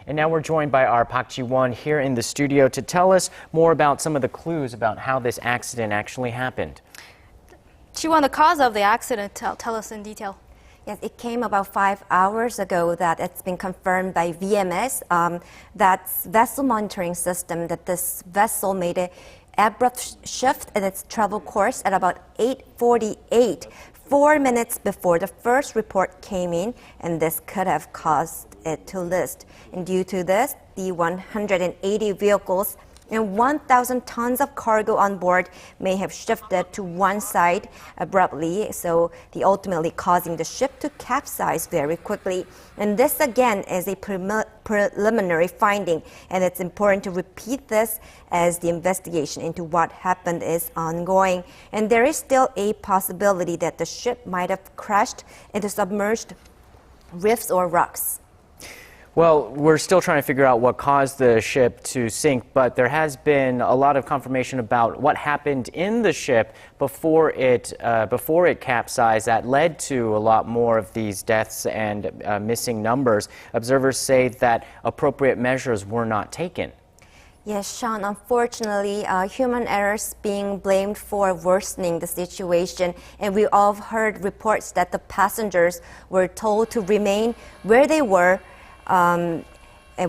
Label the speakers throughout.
Speaker 1: And now we're joined by our Jiwon here in the studio to tell us more about some of the clues about how this accident actually happened.
Speaker 2: Jiwon, the cause of the accident, tell us in detail.
Speaker 3: Yes, it came about 5 hours ago that it's been confirmed by VMS, that's vessel monitoring system, that this vessel made an abrupt shift in its travel course at about 8:48, 4 minutes before the first report came in, and this could have caused it to list. And due to this, the 180 vehicles and 1,000 tons of cargo on board may have shifted to one side abruptly, so ultimately causing the ship to capsize very quickly. And this again is a preliminary finding, and it's important to repeat this as the investigation into what happened is ongoing. And there is still a possibility that the ship might have crashed into submerged reefs or rocks.
Speaker 1: Well, we're still trying to figure out what caused the ship to sink, but there has been a lot of confirmation about what happened in the ship before it capsized that led to a lot more of these deaths and missing numbers. Observers say that appropriate measures were not taken.
Speaker 3: Yes, Sean, unfortunately, human errors being blamed for worsening the situation. And we all heard reports that the passengers were told to remain where they were and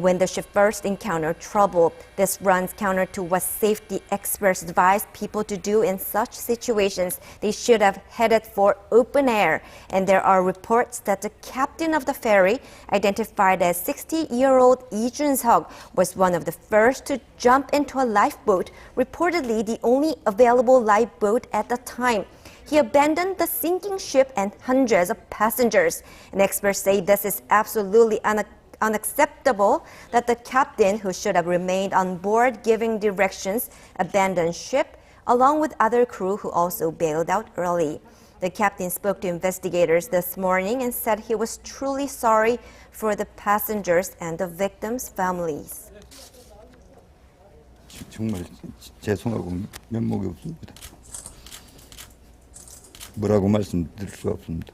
Speaker 3: when the ship first encountered trouble. This runs counter to what safety experts advise people to do in such situations. They should have headed for open air. And there are reports that the captain of the ferry, identified as 60-year-old Lee Jun-seok, was one of the first to jump into a lifeboat, reportedly the only available lifeboat at the time. He abandoned the sinking ship and hundreds of passengers. And experts say this is absolutely unacceptable, that the captain, who should have remained on board giving directions, abandoned ship, along with other crew who also bailed out early. The captain spoke to investigators this morning and said he was truly sorry for the passengers and the victims' families.
Speaker 4: 정말 죄송하고 면목이 없습니다. 뭐라고 말씀드릴 수가 없습니다.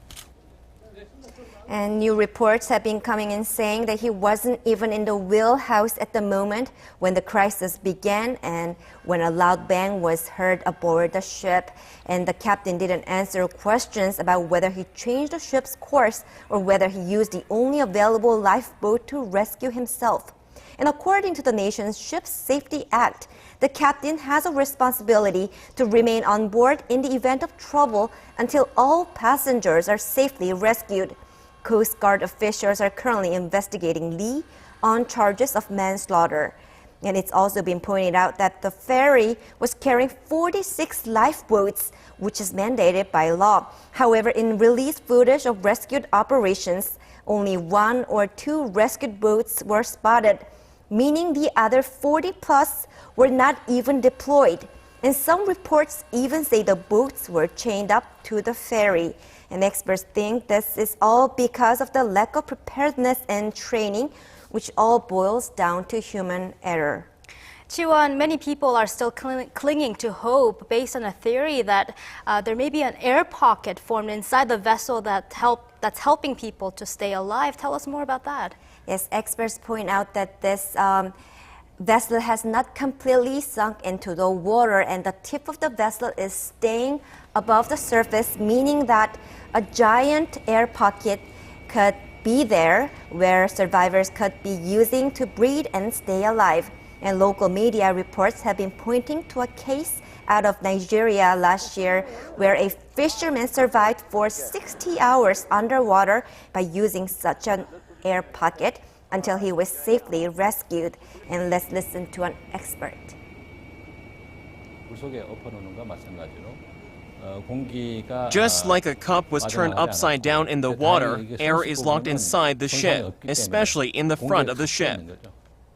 Speaker 3: And new reports have been coming in saying that he wasn't even in the wheelhouse at the moment when the crisis began and when a loud bang was heard aboard the ship. And the captain didn't answer questions about whether he changed the ship's course or whether he used the only available lifeboat to rescue himself. And according to the nation's Ship Safety Act, the captain has a responsibility to remain on board in the event of trouble until all passengers are safely rescued. Coast Guard officials are currently investigating Lee on charges of manslaughter. And it's also been pointed out that the ferry was carrying 46 lifeboats, which is mandated by law. However, in released footage of rescue operations, only 1 or 2 rescued boats were spotted, meaning the other 40 plus were not even deployed. And some reports even say the boats were chained up to the ferry. And experts think this is all because of the lack of preparedness and training, which all boils down to human error.
Speaker 2: Jiwon, many people are still clinging to hope based on a theory that there may be an air pocket formed inside the vessel that's helping people to stay alive. Tell us more about that.
Speaker 3: Yes, experts point out that this vessel has not completely sunk into the water, and the tip of the vessel is staying above the surface, meaning that a giant air pocket could be there where survivors could be using to breathe and stay alive. And local media reports have been pointing to a case out of Nigeria last year where a fisherman survived for 60 hours underwater by using such an air pocket until he was safely rescued. And let's listen to an expert.
Speaker 5: Just like a cup was turned upside down in the water, air is locked inside the ship, especially in the front of the ship.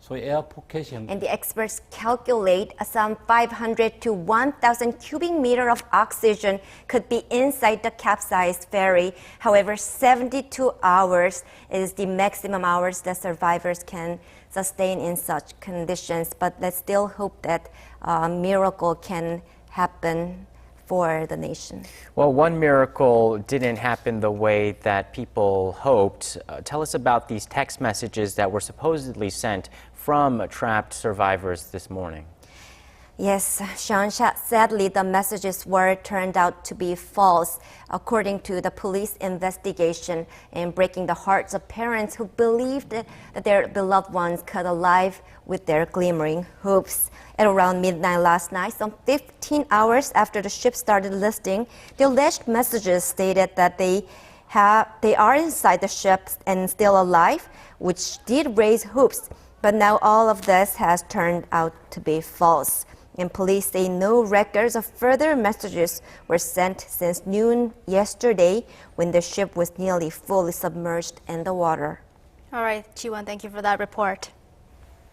Speaker 3: And the experts calculate some 500 to 1,000 cubic meter of oxygen could be inside the capsized ferry. However, 72 hours is the maximum hours that survivors can sustain in such conditions. But let's still hope that a miracle can happen for the nation.
Speaker 1: Well, one miracle didn't happen the way that people hoped. Tell us about these text messages that were supposedly sent from trapped survivors this morning.
Speaker 3: Yes, Sean, sadly, the messages were turned out to be false, according to the police investigation, and breaking the hearts of parents who believed that their beloved ones cut alive with their glimmering hopes. At around midnight last night, some 15 hours after the ship started listing, the alleged messages stated that they are inside the ship and still alive, which did raise hopes. But now all of this has turned out to be false. And police say no records of further messages were sent since noon yesterday when the ship was nearly fully submerged in the water.
Speaker 2: All right, Jiwon, thank you for that report.